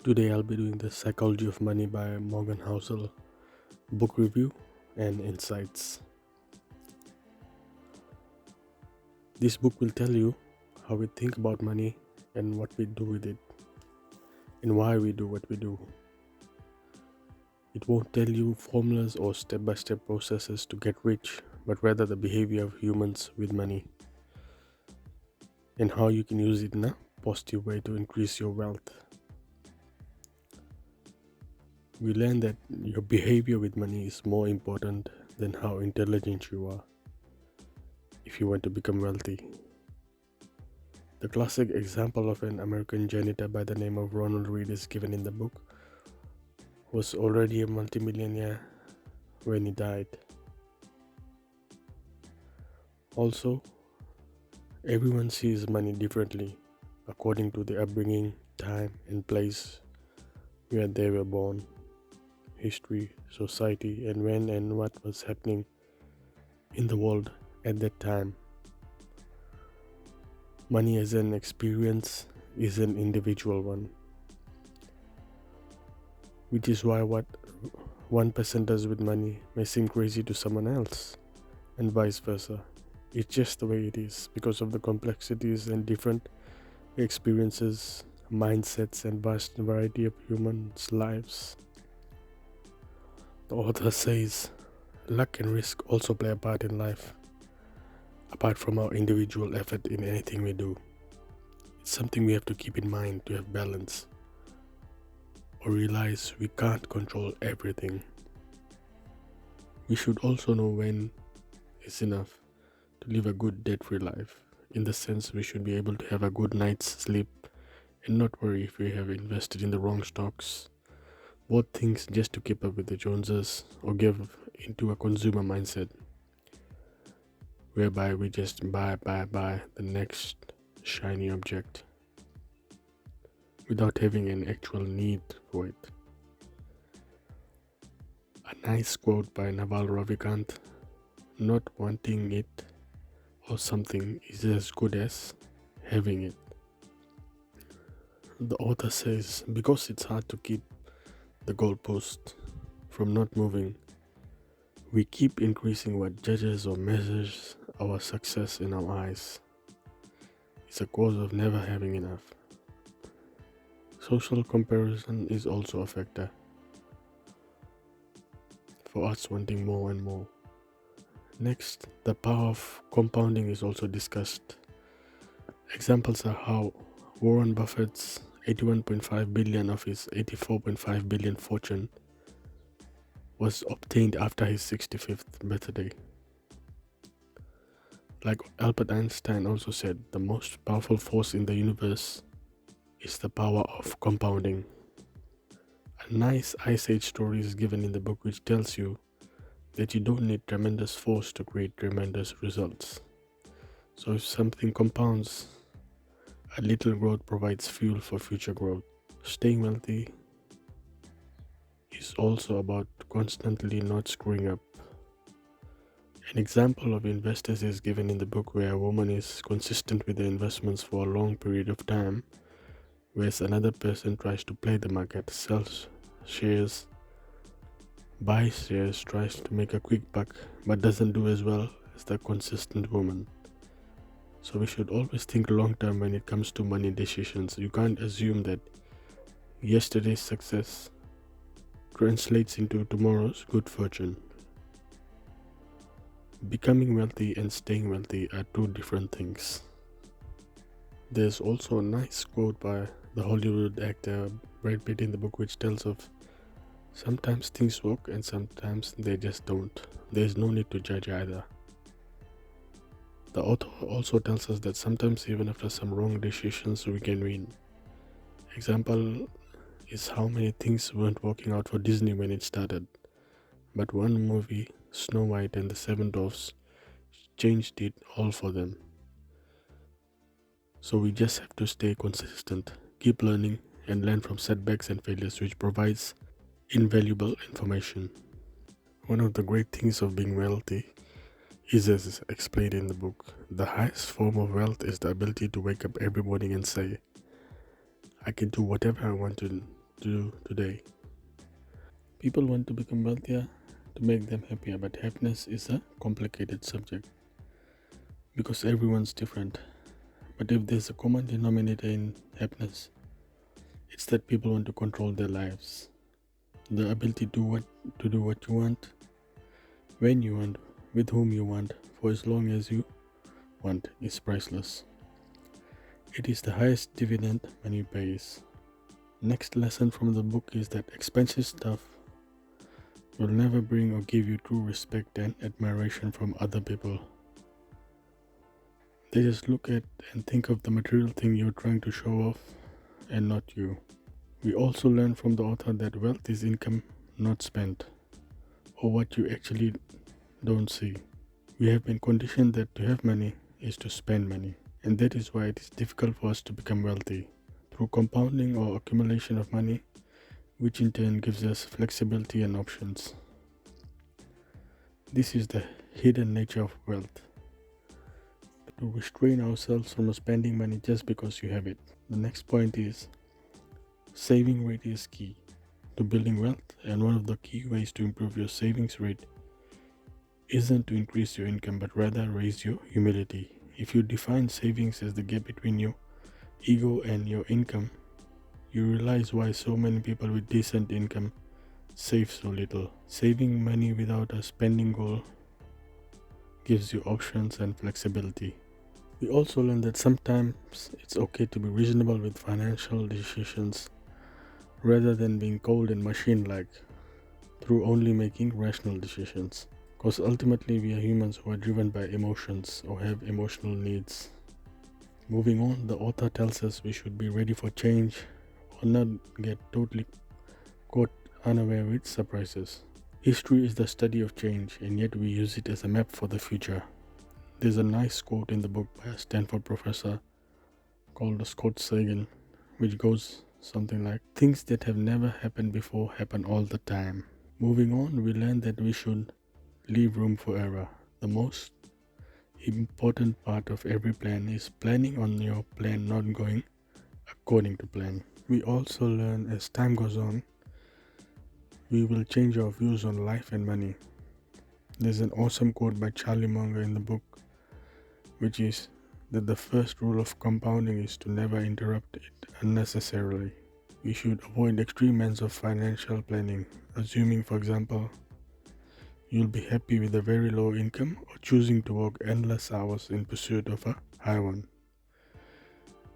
Today I'll be doing the Psychology of Money by Morgan Housel, book review and insights. This book will tell you how we think about money and what we do with it and why we do what we do. It won't tell you formulas or step-by-step processes to get rich, but rather the behavior of humans with money and how you can use it in a positive way to increase your wealth. We learn that your behavior with money is more important than how intelligent you are if you want to become wealthy. The classic example of an American janitor by the name of Ronald Reed is given in the book, was already a multimillionaire when he died. Also, everyone sees money differently according to the upbringing, time, and place where they were born, history, society, and when and what was happening in the world at that time. Money as an experience is an individual one, which is why what one person does with money may seem crazy to someone else, and vice versa. It's just the way it is because of the complexities and different experiences, mindsets, and vast variety of humans' lives. The author says luck and risk also play a part in life, apart from our individual effort in anything we do. It's something we have to keep in mind to have balance, or realize we can't control everything. We should also know when is enough to live a good debt-free life. In the sense, we should be able to have a good night's sleep and not worry if we have invested in the wrong stocks, bought things just to keep up with the Joneses, or give into a consumer mindset whereby we just buy the next shiny object without having an actual need for it. A nice quote by Naval Ravikant: not wanting it or something is as good as having it. The author says because it's hard to keep the goalpost from not moving, we keep increasing what judges or measures our success in our eyes. It's a cause of never having enough. Social comparison is also a factor for us wanting more and more. Next, the power of compounding is also discussed. Examples are how Warren Buffett's 81.5 billion of his 84.5 billion fortune was obtained after his 65th birthday. Like Albert Einstein also said, the most powerful force in the universe is the power of compounding. A nice Ice Age story is given in the book which tells you that you don't need tremendous force to create tremendous results. So if something compounds, a little growth provides fuel for future growth. Staying wealthy is also about constantly not screwing up. An example of investors is given in the book where a woman is consistent with the investments for a long period of time, whereas another person tries to play the market, sells shares, buys shares, tries to make a quick buck, but doesn't do as well as the consistent woman. So we should always think long term when it comes to money decisions. You can't assume that yesterday's success translates into tomorrow's good fortune. Becoming wealthy and staying wealthy are two different things. There's also a nice quote by the Hollywood actor Brad Pitt in the book which tells of sometimes things work and sometimes they just don't. There's no need to judge either. The author also tells us that sometimes even after some wrong decisions we can win. Example is how many things weren't working out for Disney when it started, but one movie, Snow White and the Seven Dwarfs, changed it all for them. So we just have to stay consistent, keep learning, and learn from setbacks and failures, which provides invaluable information. One of the great things of being wealthy is, as explained in the book, the highest form of wealth is the ability to wake up every morning and say, I can do whatever I want to to do today. People want to become wealthier to make them happier, but happiness is a complicated subject because everyone's different. But if there's a common denominator in happiness, it's that people want to control their lives. The ability to do what you want, when you want, with whom you want, for as long as you want is priceless. It is the highest dividend money pays. Next lesson from the book is that expensive stuff will never bring or give you true respect and admiration from other people. They just look at and think of the material thing you're trying to show off and not you. We also learn from the author that wealth is income not spent, or what you actually don't see. We have been conditioned that to have money is to spend money, and that is why it is difficult for us to become wealthy through compounding or accumulation of money, which in turn gives us flexibility and options. This is the hidden nature of wealth. To restrain ourselves from spending money just because you have it. The next point is saving rate is key to building wealth, and one of the key ways to improve your savings rate isn't to increase your income but rather raise your humility. If you define savings as the gap between your ego and your income, you realize why so many people with decent income save so little. Saving money without a spending goal gives you options and flexibility. We also learn that sometimes it's okay to be reasonable with financial decisions rather than being cold and machine-like through only making rational decisions. Because ultimately we are humans who are driven by emotions or have emotional needs. Moving on, the author tells us we should be ready for change or not get totally caught unaware with surprises. History is the study of change, and yet we use it as a map for the future. There's a nice quote in the book by a Stanford professor called Scott Sagan, which goes something like, "Things that have never happened before happen all the time." Moving on, we learn that we should leave room for error. The most important part of every plan is planning on your plan not going according to plan. We also learn as time goes on, we will change our views on life and money. There's an awesome quote by Charlie Munger in the book, which is that the first rule of compounding is to never interrupt it unnecessarily. We should avoid extreme ends of financial planning, assuming, for example, you'll be happy with a very low income or choosing to work endless hours in pursuit of a high one,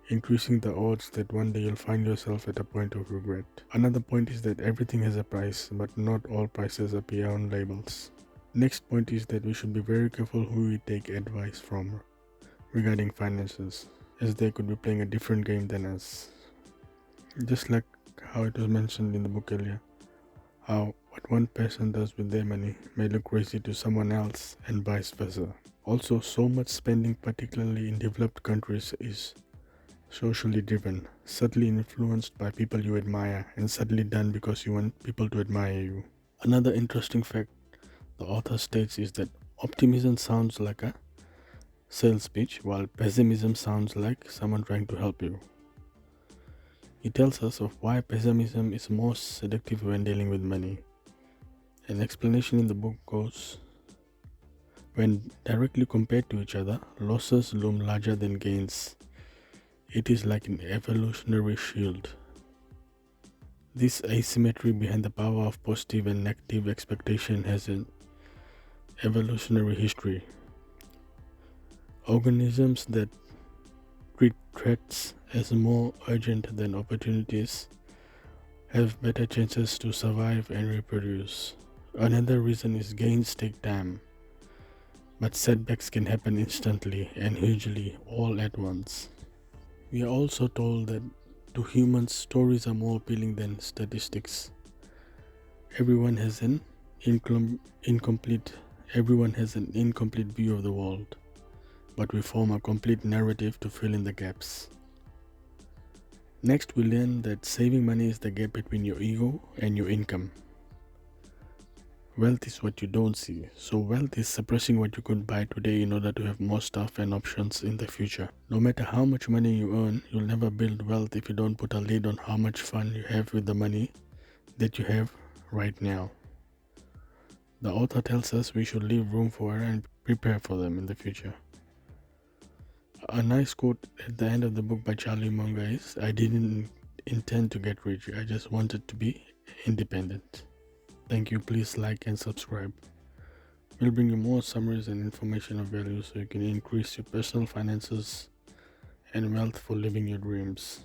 increasing the odds that one day you'll find yourself at a point of regret. Another point is that everything has a price, but not all prices appear on labels. Next point is that we should be very careful who we take advice from regarding finances, as they could be playing a different game than us. Just like how it was mentioned in the book earlier, how what one person does with their money may look crazy to someone else and vice versa. Also, so much spending, particularly in developed countries, is socially driven, subtly influenced by people you admire, and subtly done because you want people to admire you. Another interesting fact the author states is that optimism sounds like a sales pitch, while pessimism sounds like someone trying to help you. He tells us of why pessimism is most seductive when dealing with money. An explanation in the book goes, when directly compared to each other, losses loom larger than gains. It is like an evolutionary shield. This asymmetry behind the power of positive and negative expectation has an evolutionary history. Organisms that treat threats as more urgent than opportunities have better chances to survive and reproduce. Another reason is gains take time, but setbacks can happen instantly and hugely all at once. We are also told that to humans, stories are more appealing than statistics. Everyone has an incomplete view of the world, but we form a complete narrative to fill in the gaps. Next, we learn that saving money is the gap between your ego and your income. Wealth is what you don't see. So wealth is suppressing what you could buy today in order to have more stuff and options in the future. No matter how much money you earn, you'll never build wealth if you don't put a lid on how much fun you have with the money that you have right now. The author tells us we should leave room for and prepare for them in the future. A nice quote at the end of the book by Charlie Munger is, I didn't intend to get rich, I just wanted to be independent. Thank you. Please like and subscribe. We'll bring you more summaries and information of value so you can increase your personal finances and wealth for living your dreams.